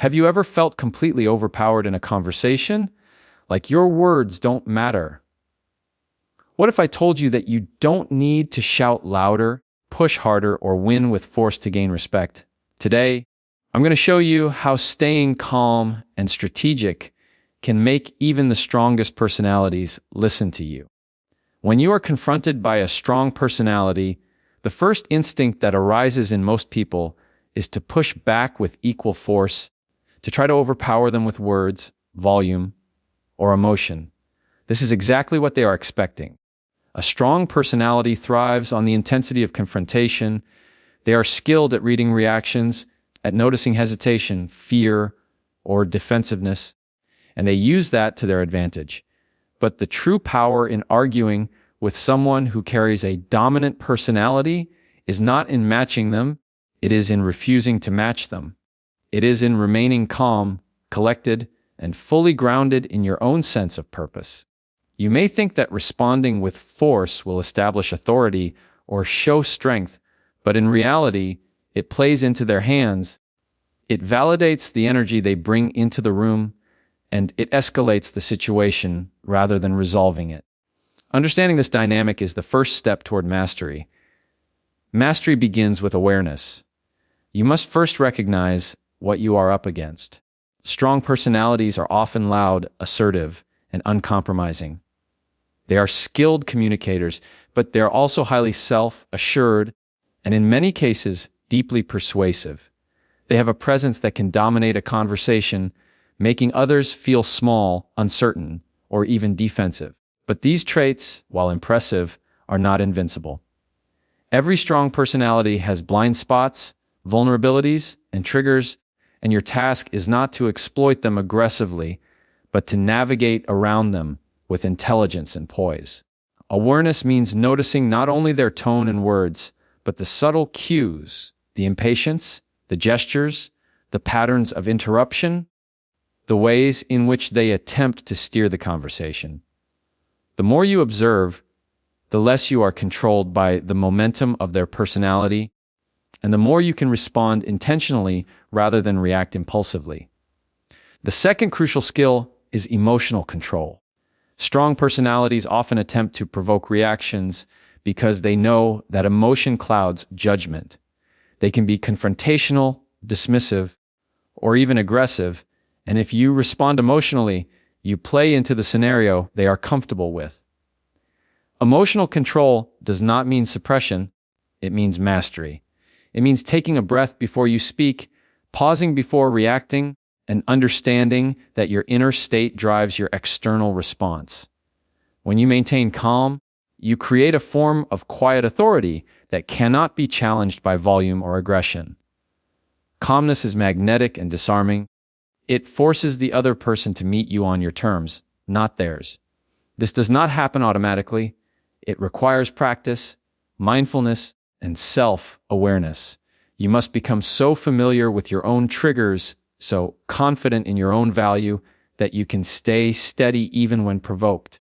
Have you ever felt completely overpowered in a conversation? Like your words don't matter? What if I told you that you don't need to shout louder, push harder, or win with force to gain respect? Today, I'm going to show you how staying calm and strategic can make even the strongest personalities listen to you. When you are confronted by a strong personality, the first instinct that arises in most people is to push back with equal force, to try to overpower them with words, volume, or emotion. This is exactly what they are expecting. A strong personality thrives on the intensity of confrontation. They are skilled at reading reactions, at noticing hesitation, fear, or defensiveness, and they use that to their advantage. But the true power in arguing with someone who carries a dominant personality is not in matching them, it is in refusing to match them. It is in remaining calm, collected, and fully grounded in your own sense of purpose. You may think that responding with force will establish authority or show strength, but in reality, it plays into their hands. It validates the energy they bring into the room, and it escalates the situation rather than resolving it. Understanding this dynamic is the first step toward mastery. Mastery begins with awareness. You must first recognize what you are up against. Strong personalities are often loud, assertive, and uncompromising. They are skilled communicators, but they are also highly self-assured and in many cases deeply persuasive. They have a presence that can dominate a conversation, making others feel small, uncertain, or even defensive. But these traits, while impressive, are not invincible. Every strong personality has blind spots, vulnerabilities, and triggers, and your task is not to exploit them aggressively, but to navigate around them with intelligence and poise. Awareness means noticing not only their tone and words, but the subtle cues, the impatience, the gestures, the patterns of interruption, the ways in which they attempt to steer the conversation. The more you observe, the less you are controlled by the momentum of their personality, and the more you can respond intentionally rather than react impulsively. The second crucial skill is emotional control. Strong personalities often attempt to provoke reactions because they know that emotion clouds judgment. They can be confrontational, dismissive, or even aggressive, and if you respond emotionally, you play into the scenario they are comfortable with. Emotional control does not mean suppression, it means mastery. It means taking a breath before you speak, pausing before reacting, and understanding that your inner state drives your external response. When you maintain calm, you create a form of quiet authority that cannot be challenged by volume or aggression. Calmness is magnetic and disarming. It forces the other person to meet you on your terms, not theirs. This does not happen automatically. It requires practice, mindfulness, and self-awareness. You must become so familiar with your own triggers, so confident in your own value, that you can stay steady even when provoked.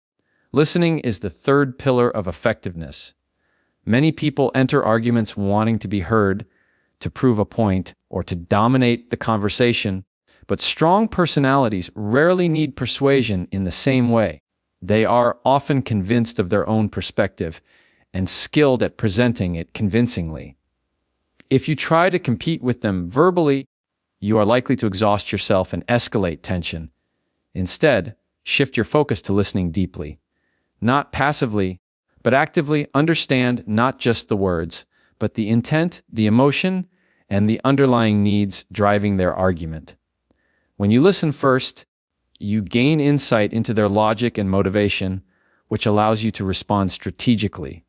Listening is the third pillar of effectiveness. Many people enter arguments wanting to be heard, to prove a point, or to dominate the conversation, but strong personalities rarely need persuasion in the same way. They are often convinced of their own perspective and skilled at presenting it convincingly. If you try to compete with them verbally, you are likely to exhaust yourself and escalate tension. Instead, shift your focus to listening deeply. Not passively, but actively understand not just the words, but the intent, the emotion, and the underlying needs driving their argument. When you listen first, you gain insight into their logic and motivation, which allows you to respond strategically.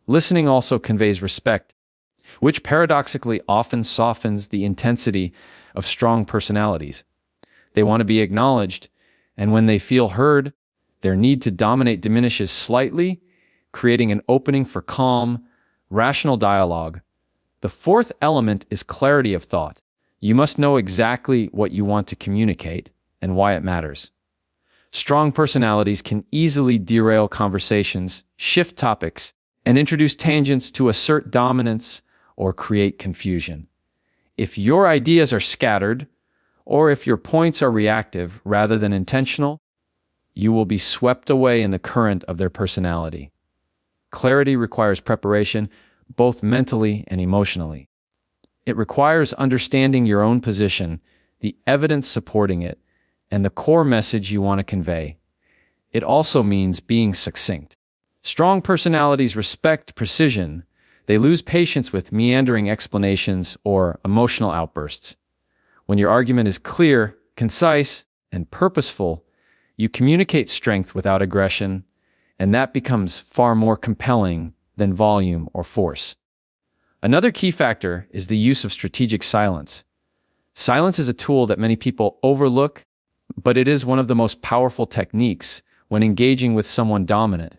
Listening also conveys respect, which paradoxically often softens the intensity of strong personalities. They want to be acknowledged, and when they feel heard, their need to dominate diminishes slightly, creating an opening for calm, rational dialogue. The fourth element is clarity of thought. You must know exactly what you want to communicate and why it matters. Strong personalities can easily derail conversations, shift topics, and introduce tangents to assert dominance or create confusion. If your ideas are scattered, or if your points are reactive rather than intentional, you will be swept away in the current of their personality. Clarity requires preparation, both mentally and emotionally. It requires understanding your own position, the evidence supporting it, and the core message you want to convey. It also means being succinct. Strong personalities respect precision. They lose patience with meandering explanations or emotional outbursts. When your argument is clear, concise, and purposeful, you communicate strength without aggression, and that becomes far more compelling than volume or force. Another key factor is the use of strategic silence. Silence is a tool that many people overlook, but it is one of the most powerful techniques when engaging with someone dominant.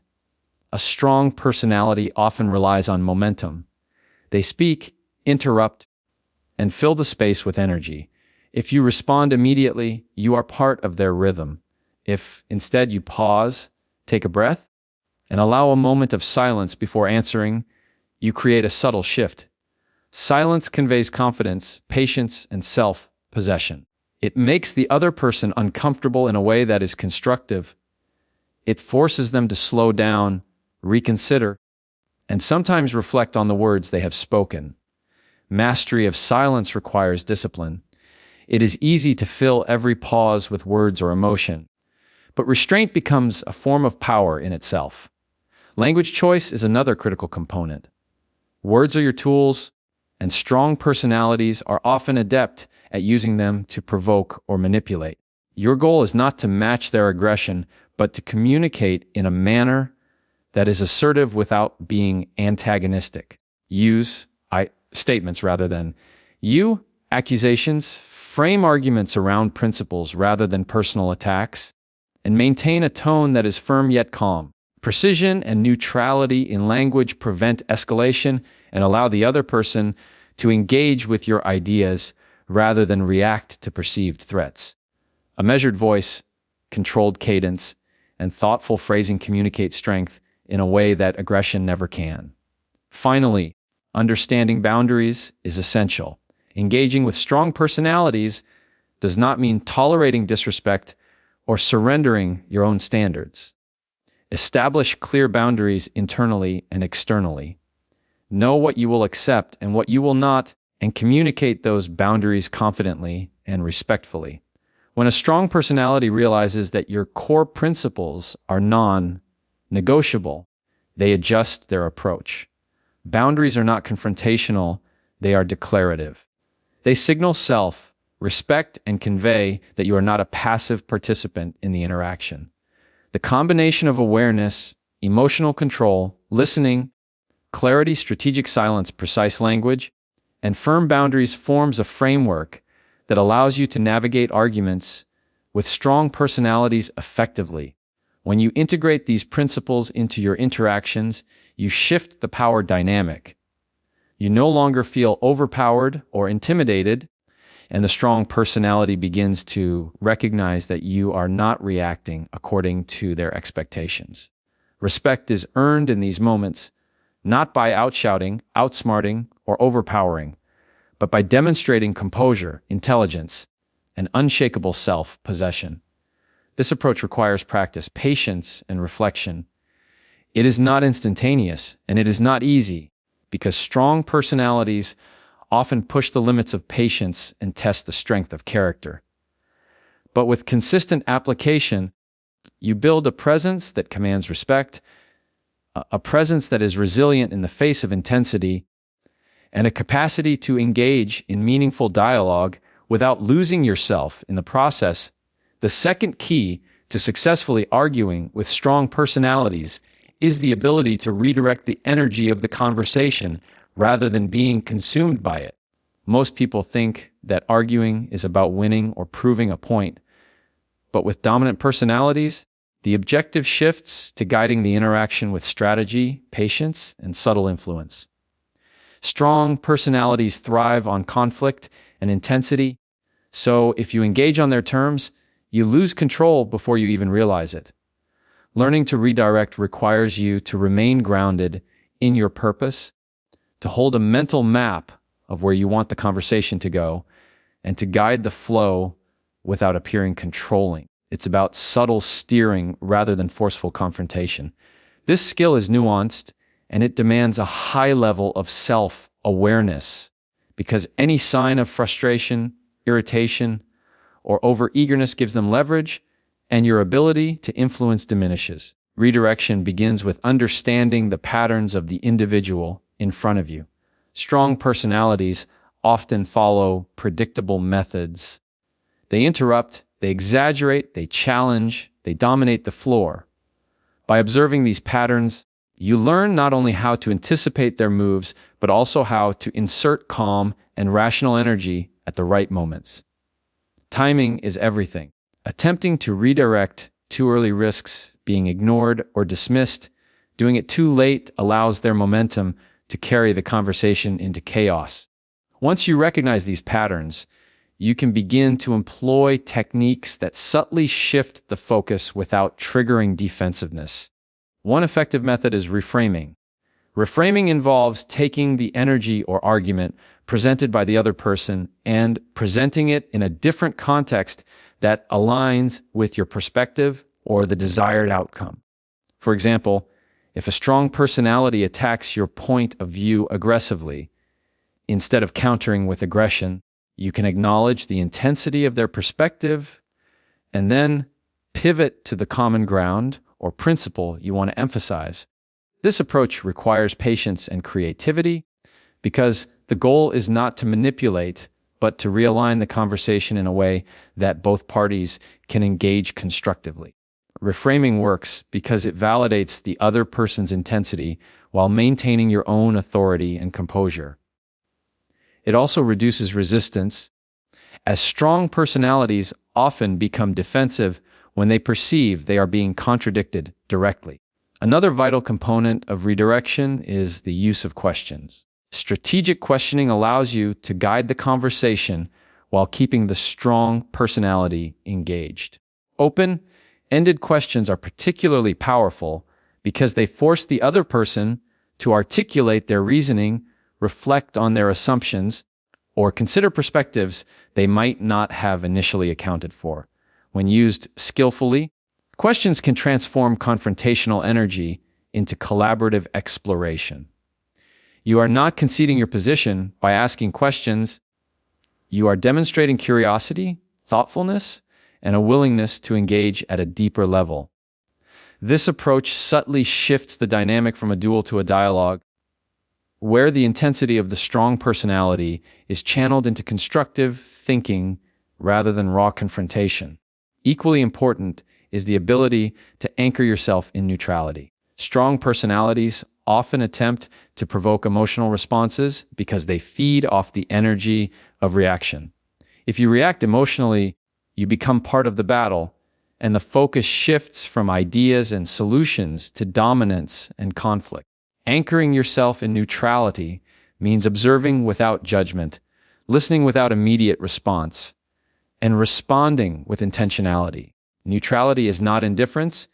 A strong personality often relies on momentum. They speak, interrupt, and fill the space with energy. If you respond immediately, you are part of their rhythm. If instead you pause, take a breath, and allow a moment of silence before answering, you create a subtle shift. Silence conveys confidence, patience, and self-possession. It makes the other person uncomfortable in a way that is constructive. It forces them to slow down, reconsider, and sometimes reflect on the words they have spoken. Mastery of silence requires discipline. It is easy to fill every pause with words or emotion, but restraint becomes a form of power in itself. Language choice is another critical component. Words are your tools, and strong personalities are often adept at using them to provoke or manipulate. Your goal is not to match their aggression, but to communicate in a manner that is assertive without being antagonistic. Use statements rather than you, accusations, frame arguments around principles rather than personal attacks, and maintain a tone that is firm yet calm. Precision and neutrality in language prevent escalation and allow the other person to engage with your ideas rather than react to perceived threats. A measured voice, controlled cadence, and thoughtful phrasing communicate strength in a way that aggression never can. Finally, understanding boundaries is essential. Engaging with strong personalities does not mean tolerating disrespect or surrendering your own standards. Establish clear boundaries internally and externally. Know what you will accept and what you will not, and communicate those boundaries confidently and respectfully. When a strong personality realizes that your core principles are non-negotiable, they adjust their approach. Boundaries are not confrontational, they are declarative. They signal self-respect and convey that you are not a passive participant in the interaction. The combination of awareness, emotional control, listening, clarity, strategic silence, precise language, and firm boundaries forms a framework that allows you to navigate arguments with strong personalities effectively. When you integrate these principles into your interactions, you shift the power dynamic. You no longer feel overpowered or intimidated, and the strong personality begins to recognize that you are not reacting according to their expectations. Respect is earned in these moments, not by outshouting, outsmarting, or overpowering, but by demonstrating composure, intelligence, and unshakable self-possession. This approach requires practice, patience, and reflection. It is not instantaneous, and it is not easy, because strong personalities often push the limits of patience and test the strength of character. But with consistent application, you build a presence that commands respect, a presence that is resilient in the face of intensity, and a capacity to engage in meaningful dialogue without losing yourself in the process. The second key to successfully arguing with strong personalities is the ability to redirect the energy of the conversation rather than being consumed by it. Most people think that arguing is about winning or proving a point, but with dominant personalities, the objective shifts to guiding the interaction with strategy, patience, and subtle influence. Strong personalities thrive on conflict and intensity, so if you engage on their terms, you lose control before you even realize it. Learning to redirect requires you to remain grounded in your purpose, to hold a mental map of where you want the conversation to go, and to guide the flow without appearing controlling. It's about subtle steering rather than forceful confrontation. This skill is nuanced, and it demands a high level of self-awareness, because any sign of frustration, irritation, or overeagerness gives them leverage, and your ability to influence diminishes. Redirection begins with understanding the patterns of the individual in front of you. Strong personalities often follow predictable methods. They interrupt, they exaggerate, they challenge, they dominate the floor. By observing these patterns, you learn not only how to anticipate their moves, but also how to insert calm and rational energy at the right moments. Timing is everything. Attempting to redirect too early risks being ignored or dismissed. Doing it too late allows their momentum to carry the conversation into chaos. Once you recognize these patterns, you can begin to employ techniques that subtly shift the focus without triggering defensiveness. One effective method is reframing. Reframing involves taking the energy or argument presented by the other person and presenting it in a different context that aligns with your perspective or the desired outcome. For example, if a strong personality attacks your point of view aggressively, instead of countering with aggression, you can acknowledge the intensity of their perspective and then pivot to the common ground or principle you want to emphasize. This approach requires patience and creativity because the goal is not to manipulate, but to realign the conversation in a way that both parties can engage constructively. Reframing works because it validates the other person's intensity while maintaining your own authority and composure. It also reduces resistance, as strong personalities often become defensive when they perceive they are being contradicted directly. Another vital component of redirection is the use of questions. Strategic questioning allows you to guide the conversation while keeping the strong personality engaged. Open-ended questions are particularly powerful because they force the other person to articulate their reasoning, reflect on their assumptions, or consider perspectives they might not have initially accounted for. When used skillfully, questions can transform confrontational energy into collaborative exploration. You are not conceding your position by asking questions. You are demonstrating curiosity, thoughtfulness, and a willingness to engage at a deeper level. This approach subtly shifts the dynamic from a duel to a dialogue, where the intensity of the strong personality is channeled into constructive thinking rather than raw confrontation. Equally important is the ability to anchor yourself in neutrality. Strong personalities often attempt to provoke emotional responses because they feed off the energy of reaction. If you react emotionally, you become part of the battle, and the focus shifts from ideas and solutions to dominance and conflict. Anchoring yourself in neutrality means observing without judgment, listening without immediate response, and responding with intentionality. Neutrality is not indifference,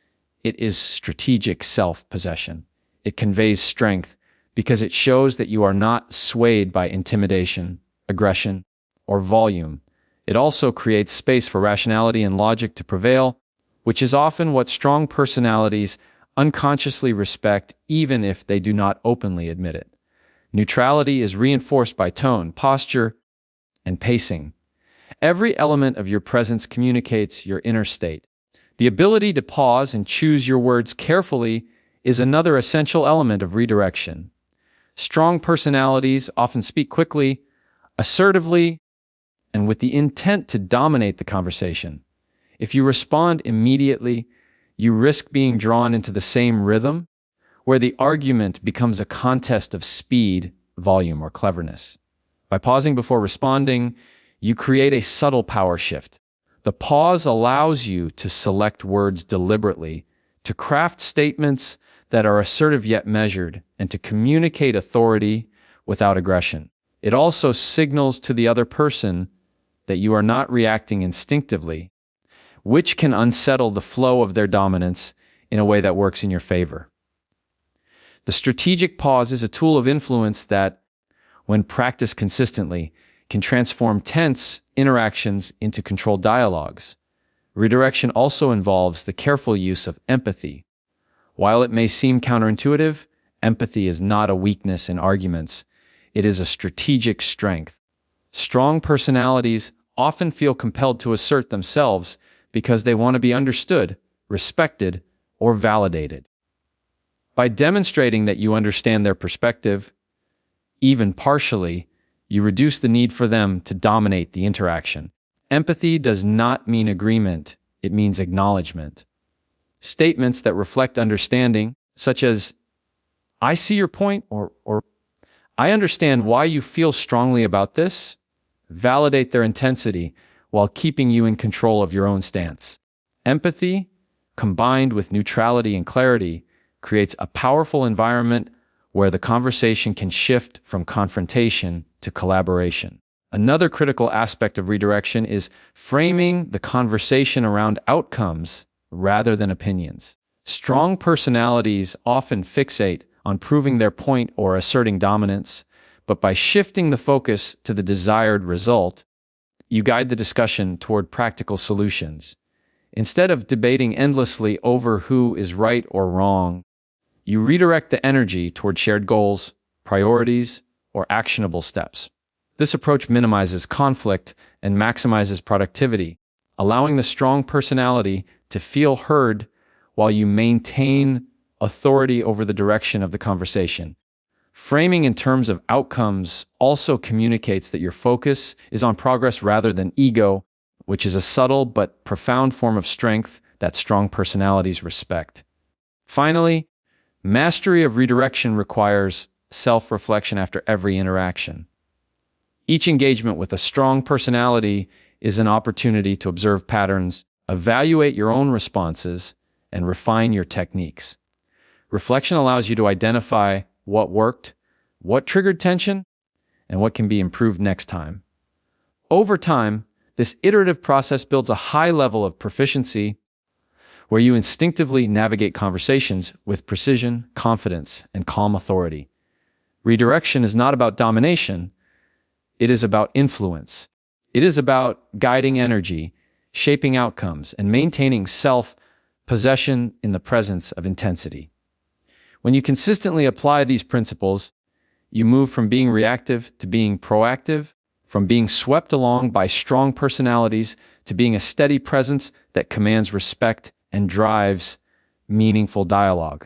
it is strategic self-possession. It conveys strength because it shows that you are not swayed by intimidation, aggression, or volume. It also creates space for rationality and logic to prevail, which is often what strong personalities unconsciously respect even if they do not openly admit it. Neutrality is reinforced by tone, posture, and pacing. Every element of your presence communicates your inner state. The ability to pause and choose your words carefully is another essential element of redirection. Strong personalities often speak quickly, assertively, and with the intent to dominate the conversation. If you respond immediately, you risk being drawn into the same rhythm, where the argument becomes a contest of speed, volume, or cleverness. By pausing before responding, you create a subtle power shift. The pause allows you to select words deliberately, to craft statements that are assertive yet measured, and to communicate authority without aggression. It also signals to the other person that you are not reacting instinctively, which can unsettle the flow of their dominance in a way that works in your favor. The strategic pause is a tool of influence that, when practiced consistently, can transform tense interactions into controlled dialogues. Redirection also involves the careful use of empathy. While it may seem counterintuitive, empathy is not a weakness in arguments. It is a strategic strength. Strong personalities often feel compelled to assert themselves because they want to be understood, respected, or validated. By demonstrating that you understand their perspective, even partially, you reduce the need for them to dominate the interaction. Empathy does not mean agreement, it means acknowledgement. Statements that reflect understanding, such as, "I see your point," or "I understand why you feel strongly about this," validate their intensity while keeping you in control of your own stance. Empathy, combined with neutrality and clarity, creates a powerful environment where the conversation can shift from confrontation to collaboration. Another critical aspect of redirection is framing the conversation around outcomes rather than opinions. Strong personalities often fixate on proving their point or asserting dominance, but by shifting the focus to the desired result, you guide the discussion toward practical solutions. Instead of debating endlessly over who is right or wrong, you redirect the energy toward shared goals, priorities, or actionable steps. This approach minimizes conflict and maximizes productivity, allowing the strong personality to feel heard while you maintain authority over the direction of the conversation. Framing in terms of outcomes also communicates that your focus is on progress rather than ego, which is a subtle but profound form of strength that strong personalities respect. Finally, mastery of redirection requires self-reflection after every interaction. Each engagement with a strong personality is an opportunity to observe patterns, evaluate your own responses, and refine your techniques. Reflection allows you to identify what worked, what triggered tension, and what can be improved next time. Over time, this iterative process builds a high level of proficiency where you instinctively navigate conversations with precision, confidence, and calm authority. Redirection is not about domination. It is about influence. It is about guiding energy, shaping outcomes, and maintaining self-possession in the presence of intensity. When you consistently apply these principles, you move from being reactive to being proactive, from being swept along by strong personalities to being a steady presence that commands respect and drives meaningful dialogue.